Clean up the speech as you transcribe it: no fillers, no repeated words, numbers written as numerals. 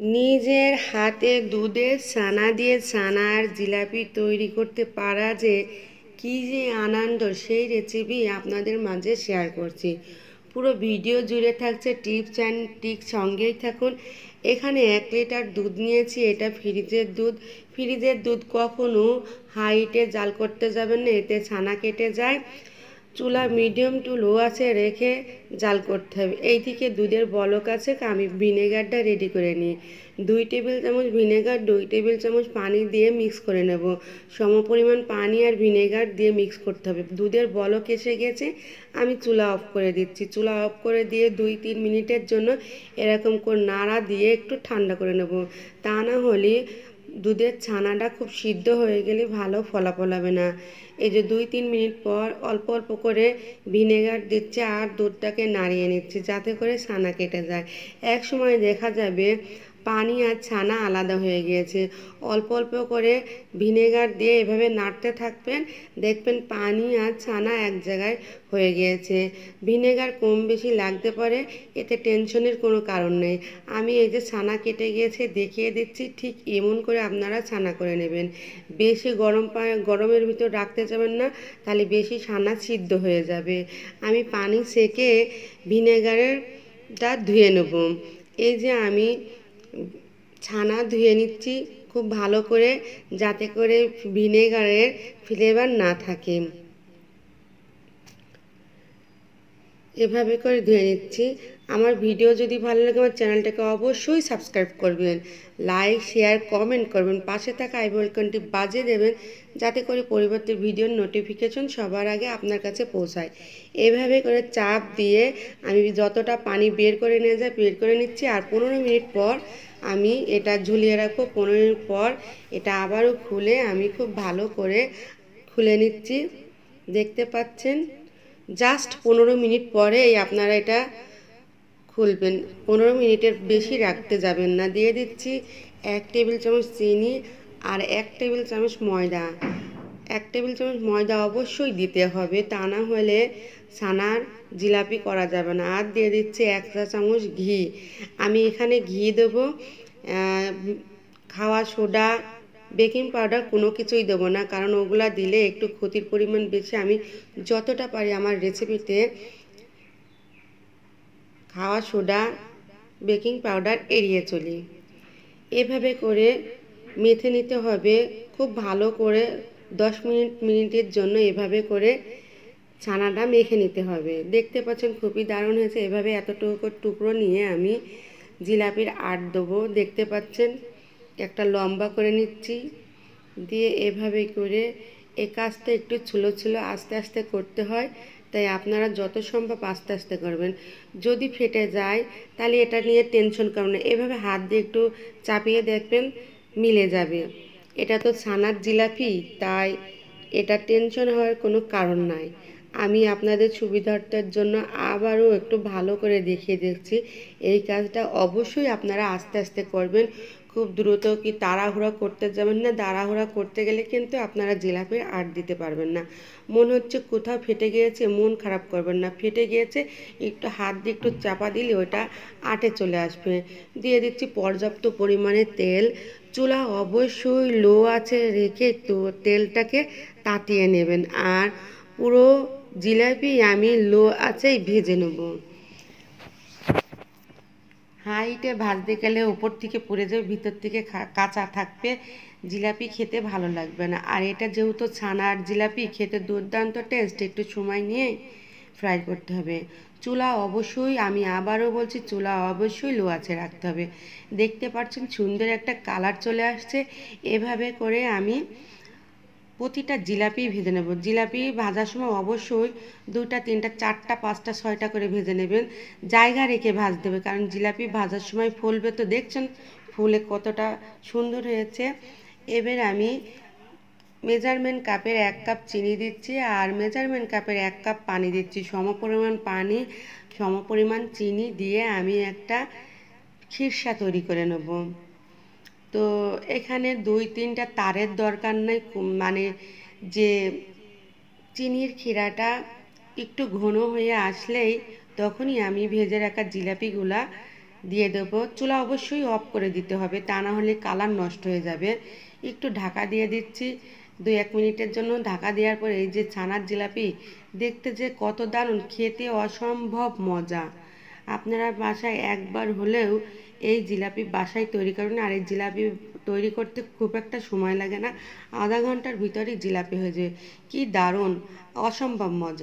নিজের হাতে দুধের ছানা দিয়ে ছানার জিলাপি তৈরি করতে পারা যে কী যে আনন্দ, সেই রেসিপি আপনাদের মাঝে শেয়ার করছি। পুরো ভিডিও জুড়ে থাকছে টিপস অ্যান্ড ট্রিক্স, সঙ্গেই থাকুন। এখানে 1 লিটার দুধ নিয়েছি, এটা ফ্রিজের দুধ। ফ্রিজের দুধ কখনো হাইটে জাল করতে যাবেন না, এতে ছানা কেটে যায়। চুলা মিডিয়াম টু লো আছে রেখে জাল করতে হবে। এইদিকে দুধের বলক আছে, আমি ভিনেগারটা রেডি করে নিই। 2 টেবিল চামচ ভিনেগার, 2 টেবিল চামচ পানি দিয়ে মিক্স করে নেব। সমপরিমাণ পানি আর ভিনেগার দিয়ে মিক্স করতে হবে। দুধের বলক এসে গেছে, আমি চুলা অফ করে দিচ্ছি। চুলা অফ করে দিয়ে 2-3 মিনিটের জন্য এরকম করে নাড়া দিয়ে একটু ঠান্ডা করে নেব। তা না হলে দুধের ছানাটা খুব সিদ্ধ হয়ে গেলে ভালো ফলাফল হবে না। এই যে 2-3 মিনিট পর অল্প অল্প করে ভিনেগার দিচ্ছে আর দুধটাকে নাড়িয়ে নিচ্ছে যাতে করে ছানা কেটে যায়। এক সময় দেখা যাবে পানি আর ছানা আলাদা হয়ে গিয়েছে। অল্প অল্প করে ভিনেগার দিয়ে এভাবে নাড়তে থাকবেন, দেখবেন পানি আর ছানা এক জায়গায় হয়ে গিয়েছে। ভিনেগার কম বেশি লাগতে পারে, এতে টেনশনের কোনো কারণ নেই। আমি এই যে ছানা কেটে গিয়েছে দেখিয়ে দিচ্ছি, ঠিক এমন করে আপনারা ছানা করে নেবেন। বেশি গরমের ভিতর রাখতে যাবেন না, তাহলে বেশি ছানা সিদ্ধ হয়ে যাবে। আমি পানি সেকে ভিনেগারেরটা ধুয়ে নেব। এই যে আমি ছানা ধুয়ে নিচ্ছি খুব ভালো করে, যাতে করে ভিনেগারের ফ্লেভার না থাকে। এভাবে করে ধুয়ে নিচ্ছি। আমার ভিডিও যদি ভালো লাগে আমার চ্যানেলটাকে অবশ্যই সাবস্ক্রাইব করবেন, লাইক শেয়ার কমেন্ট করবেন, পাশে থাকা আই বেলকনটি বাজিয়ে দেবেন যাতে করে পরবর্তী ভিডিওর নোটিফিকেশন সবার আগে আপনার কাছে পৌঁছায়। এভাবে করে চাপ দিয়ে আমি যতটা পানি বের করে নিয়ে যায় বের করে নিচ্ছি। আর 15 মিনিট পর আমি এটা ঝুলিয়ে রাখবো। 15 মিনিট পর এটা আবারও খুলে আমি খুব ভালো করে খুলে নিচ্ছি, দেখতে পাচ্ছেন। জাস্ট 15 মিনিট পরেই আপনারা এটা খুলবেন। 15 মিনিটের বেশি রাখতে যাবেন না। দিয়ে দিচ্ছি 1 টেবিল চামচ চিনি আর 1 টেবিল চামচ ময়দা। 1 টেবিল চামচ ময়দা অবশ্যই দিতে হবে, তা না হলে ছানার জিলাপি করা যাবে না। আর দিয়ে দিচ্ছি 1 চা চামচ ঘি। আমি এখানে ঘি দেবো, খাওয়া সোডা বেকিং পাউডার কোনো কিছুই দেবো না, কারণ ওগুলা দিলে একটু ক্ষতির পরিমাণ বেশি। আমি যতটা পারি আমার রেসিপিতে খাওয়া সোডা বেকিং পাউডার এড়িয়ে চলি। এভাবে করে মেখে নিতে হবে খুব ভালো করে। 10 মিনিটের জন্য এভাবে করে ছানাটা মেখে নিতে হবে। দেখতে পাচ্ছেন খুবই দারুণ হয়েছে। এভাবে এতটুকু টুকরো নিয়ে আমি জিলাপির আট দেবো। দেখতে পাচ্ছেন একটা লম্বা করে নিচ্ছি, দিয়ে এভাবে করে এই কাজটা একটু ছিল আস্তে আস্তে করতে হয়, তাই আপনারা যত সম্ভব আস্তে আস্তে করবেন। যদি ফেটে যায় তাহলে এটা নিয়ে টেনশন করবেন না, এভাবে হাত দিয়ে একটু চাপিয়ে দেখবেন মিলে যাবে। এটা তো ছানার জিলাপি, তাই এটা টেনশন হওয়ার কোনো কারণ নাই। আমি আপনাদের সুবিধার্থের জন্য আবারও একটু ভালো করে দেখিয়ে দিচ্ছি। এই কাজটা অবশ্যই আপনারা আস্তে আস্তে করবেন, খুব দ্রুত কি তাড়াহুড়া করতে যাবেন না। তাড়াহুড়া করতে গেলে কিন্তু আপনারা জিলাপির আট দিতে পারবেন না। মনে হচ্ছে কোথাও ফেটে গিয়েছে, মন খারাপ করবেন না। ফেটে গিয়েছে একটু হাত দিয়ে একটু চাপা দিলে ওটা আটে চলে আসবে। দিয়ে দিচ্ছি পর্যাপ্ত পরিমাণে তেল। চুলা অবশ্যই লো আছে রেখে তো তেলটাকে তাতিয়ে নেবেন। আর পুরো জিলাপি আমি লো আছেই ভেজে নেব। হাইটে ভাজতে গেলে উপর থেকে পুড়ে যাবে, ভিতর থেকে কাঁচা থাকবে, জিলাপি খেতে ভালো লাগবে না। আর এটা যেহেতু ছানার জিলাপি, খেতে দুর্দান্ত টেস্ট, একটু সময় নিয়ে ফ্রাই করতে হবে। চুলা অবশ্যই, আমি আবারও বলছি, চুলা অবশ্যই লো আছে রাখতে হবে। দেখতে পাচ্ছেন সুন্দর একটা কালার চলে আসছে। এভাবে করে আমি প্রতিটা জিলাপি ভেজে নেব। জিলাপি ভাজার সময় অবশ্যই 2টা 3টা 4টা 5টা 6টা করে ভেজে নেবেন, জায়গা রেখে ভাজতে হবে, কারণ জিলাপি ভাজার সময় ফুলবে। তো দেখছেন ফুলে কতটা সুন্দর হয়েছে। এবার আমি মেজারমেন্ট কাপের 1 কাপ চিনি দিচ্ছি আর মেজারমেন্ট কাপের 1 কাপ পানি দিচ্ছি। সমপরিমাণ পানি সমপরিমাণ চিনি দিয়ে আমি একটা খিরসা তৈরি করে নেব। তো এখানে 2-3টা তারের দরকার নেই, মানে যে চিনির ক্ষীরাটা একটু ঘন হয়ে আসলেই তখনই আমি ভেজে রাখা জিলাপিগুলা দিয়ে দেবো। চুলা অবশ্যই অফ করে দিতে হবে, তা না হলে কালার নষ্ট হয়ে যাবে। একটু ঢাকা দিয়ে দিচ্ছি 2-1 মিনিটের জন্য। ঢাকা দেওয়ার পরে এই যে ছানার জিলাপি দেখতে যে কত দারুণ, খেতে অসম্ভব মজা। আপনারা বাসায় একবার হলেও এই জিলাপি বাসায় তৈরি করুন। আর এই জিলাপি তৈরি করতে খুব একটা সময় লাগে না, আধা ঘন্টার ভিতরেই জিলাপি হয়ে যায়। কি দারুণ, অসম্ভব মজা।